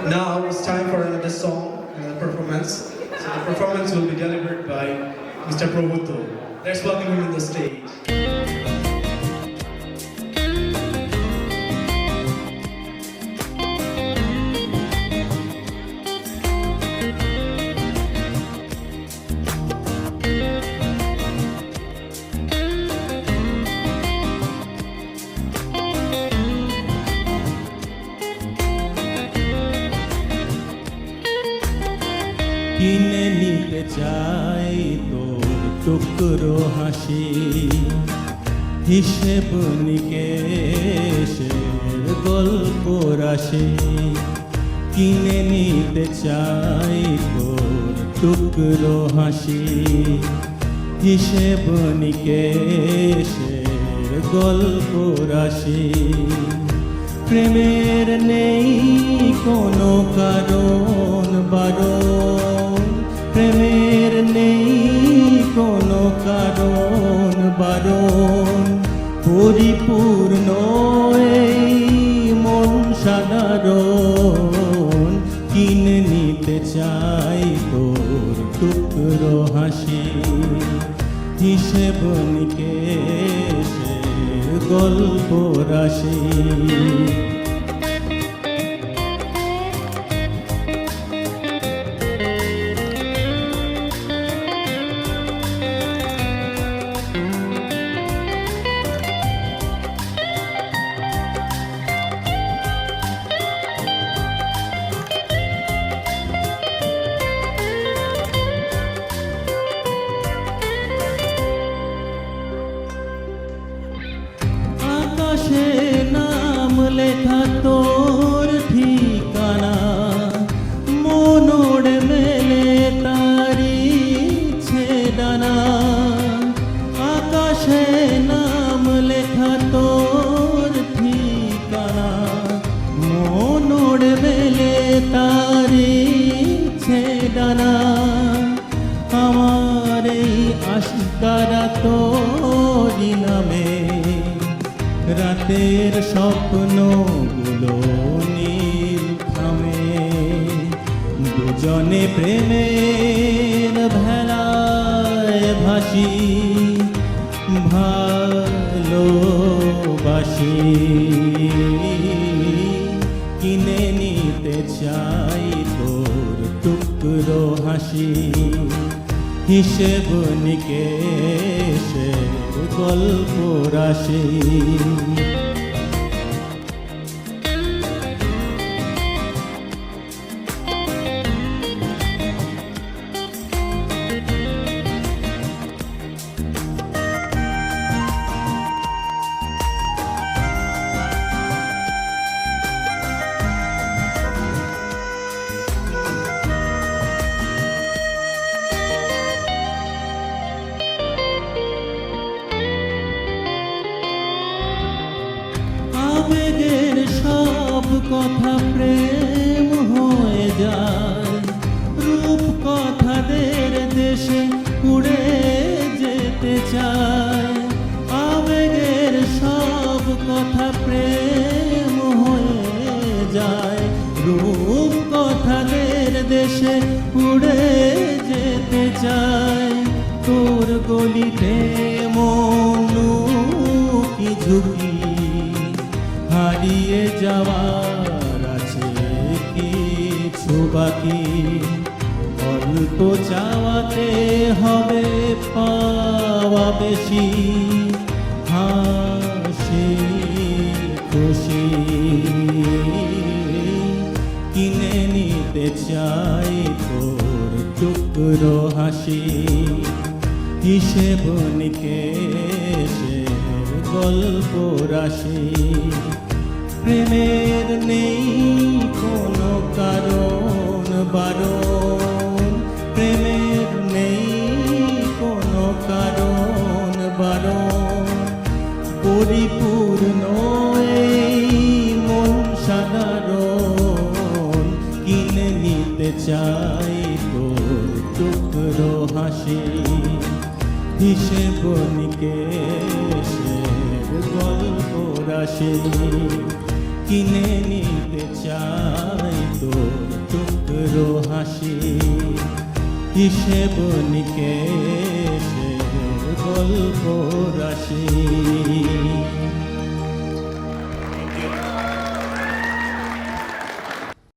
Now it's time for another song, another performance. So the performance will be delivered by Mr. Prabhuto. Let's welcome him on the stage. কিনে নিতে চাই তোর টুকরো হাসি, হিসেব নিকেশের গল্প রাশি। কিনে নিতে চাই তোর টুকরো হাসি, হিসেব নিকেশের গল্প রাশি। প্রেমের নেই কোনো কারণ বারণ, প্রেমের নেই কোনো কারণ বারণ। পরিপূর্ণ এই মন সাধারণ, কিনে নিতে চাই তোর টুকরো হাসি, হিসেব নিকেশের গল্প রাশি। আকাশে নাম লেখা তোর ঠিকানা, মনোড় মেলে তারি ছেদানা। আকাশে নাম লেখা তোর ঠিকানা, মনোড় মেলে তারি ছেদানা। আমার এই আশিকারা তোরি নামে, রাতের স্বপ্নগুলো নীল থামে। দুজনে প্রেমের ভেলায় ভাসি, ভালোবাসি। কিনে নিতে চাই তোর টুকরো হাসি, হিসেব নিকেশের গল্প রাশি। আবেগের সব কথা প্রেম হয়ে যায়, রূপ কথাদের দেশে উড়ে যেতে চায়। আবেগের সব কথা প্রেম হয়ে যায়, রূপ কথাদের দেশে উড়ে যেতে চায়। তোর গলিতে মনু কি ঝুঁকি, হারিয়ে যাওয়ার আছে কিছু বাকি। অল্প চাওয়াতে হবে পাওয়া বেশি, হাসি খুশি। কিনে নিতে চাই তোর টুকরো হাসি, হিসেব নিকেশের গল্প রাশি। প্রেমের নেই কোনো কারণ বারণ, প্রেমের নেই কোনো কারণ বারণ। পরিপূর্ণ এই মন সাধারণ, কিনে নিতে চাই তোর টুকরো হাসি, হিসেব নিকেশের গল্প রাশি। কিনে নিতে চাই তো হিসেব নিকেশের গল্প রাশি।